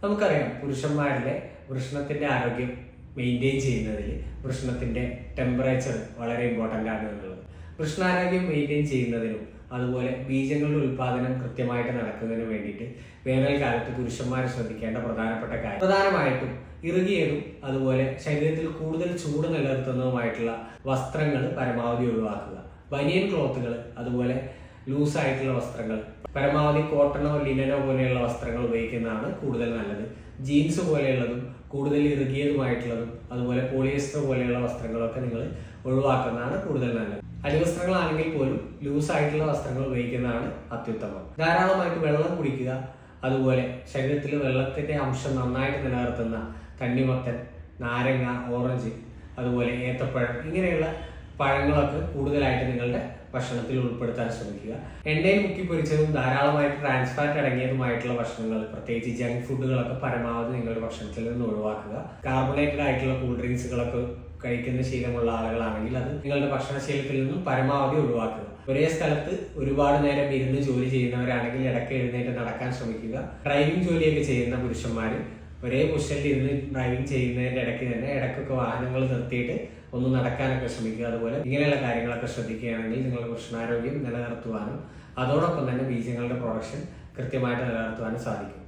നമുക്കറിയാം പുരുഷന്മാരിലെ വൃഷണത്തിന്റെ ആരോഗ്യം മെയിൻറ്റെയിൻ ചെയ്യുന്നതിൽ വൃഷണത്തിന്റെ ടെമ്പറേച്ചർ വളരെ ഇമ്പോർട്ടൻ്റ് ആണ് എന്നുള്ളത്. വൃഷണാരോഗ്യം മെയിൻറ്റെയിൻ ചെയ്യുന്നതിനും അതുപോലെ ബീജങ്ങളുടെ ഉൽപാദനം കൃത്യമായിട്ട് നടക്കുന്നതിന് വേണ്ടിയിട്ട് വേനൽക്കാലത്ത് പുരുഷന്മാർ ശ്രദ്ധിക്കേണ്ട പ്രധാനപ്പെട്ട കാര്യം പ്രധാനമായിട്ടും ഇറുകിയതും അതുപോലെ ശരീരത്തിൽ കൂടുതൽ ചൂട് നിലനിർത്തുന്നതുമായിട്ടുള്ള വസ്ത്രങ്ങൾ പരമാവധി ഒഴിവാക്കുക. ബനിയൻ ക്ലോത്തുകൾ അതുപോലെ ലൂസായിട്ടുള്ള വസ്ത്രങ്ങൾ പരമാവധി കോട്ടണോ ലിനനോ പോലെയുള്ള വസ്ത്രങ്ങൾ ഉപയോഗിക്കുന്നതാണ് കൂടുതൽ നല്ലത്. ജീൻസ് പോലെയുള്ളതും കൂടുതൽ ഇറുകിയതുമായിട്ടുള്ളതും അതുപോലെ പോളിയസ്റ്റർ പോലെയുള്ള വസ്ത്രങ്ങളൊക്കെ നിങ്ങൾ ഒഴിവാക്കുന്നതാണ് കൂടുതൽ നല്ലത്. അടിവസ്ത്രങ്ങളാണെങ്കിൽ പോലും ലൂസായിട്ടുള്ള വസ്ത്രങ്ങൾ ഉപയോഗിക്കുന്നതാണ് അത്യുത്തമം. ധാരാളമായിട്ട് വെള്ളം കുടിക്കുക. അതുപോലെ ശരീരത്തിൽ വെള്ളത്തിന്റെ അംശം നന്നായിട്ട് നിലനിർത്തുന്ന തണ്ണിമത്തൻ, നാരങ്ങ, ഓറഞ്ച്, അതുപോലെ ഏത്തപ്പഴം ഇങ്ങനെയുള്ള പഴങ്ങളൊക്കെ കൂടുതലായിട്ട് നിങ്ങളുടെ ഭക്ഷണത്തിൽ ഉൾപ്പെടുത്താൻ ശ്രമിക്കുക. എണ്ണയിൽ മുക്കി പൊരിച്ചതും ധാരാളമായിട്ട് ട്രാൻസ് ഫാറ്റ് അടങ്ങിയതുമായിട്ടുള്ള ഭക്ഷണങ്ങൾ, പ്രത്യേകിച്ച് ജങ്ക് ഫുഡുകളൊക്കെ പരമാവധി നിങ്ങളുടെ ഭക്ഷണത്തിൽ നിന്ന് ഒഴിവാക്കുക. കാർബണേറ്റഡ് ആയിട്ടുള്ള കൂൾ ഡ്രിങ്ക്സുകളൊക്കെ കഴിക്കുന്ന ശീലമുള്ള ആളുകളാണെങ്കിൽ അത് നിങ്ങളുടെ ഭക്ഷണശീലത്തിൽ നിന്നും പരമാവധി ഒഴിവാക്കുക. ഒരേ സ്ഥലത്ത് ഒരുപാട് നേരം ഇരുന്ന് ജോലി ചെയ്യുന്നവരാണെങ്കിൽ ഇടയ്ക്ക് എഴുന്നേറ്റ് നടക്കാൻ ശ്രമിക്കുക. ഡ്രൈവിംഗ് ജോലിയൊക്കെ ചെയ്യുന്ന പുരുഷന്മാർ ഒരേ പൊസിഷനിൽ ഇരുന്ന് ഡ്രൈവിംഗ് ചെയ്യുന്നതിന്റെ ഇടയ്ക്ക് തന്നെ ഇടയ്ക്കൊക്കെ വാഹനങ്ങൾ നിർത്തിയിട്ട് ഒന്ന് നടക്കാനൊക്കെ ശ്രമിക്കുക. അതുപോലെ ഇങ്ങനെയുള്ള കാര്യങ്ങളൊക്കെ ശ്രദ്ധിക്കുകയാണെങ്കിൽ നിങ്ങളുടെ വൃഷണാരോഗ്യം നിലനിർത്തുവാനും അതോടൊപ്പം തന്നെ ബീജങ്ങളുടെ പ്രൊഡക്ഷൻ കൃത്യമായിട്ട് നിലനിർത്തുവാനും സാധിക്കും.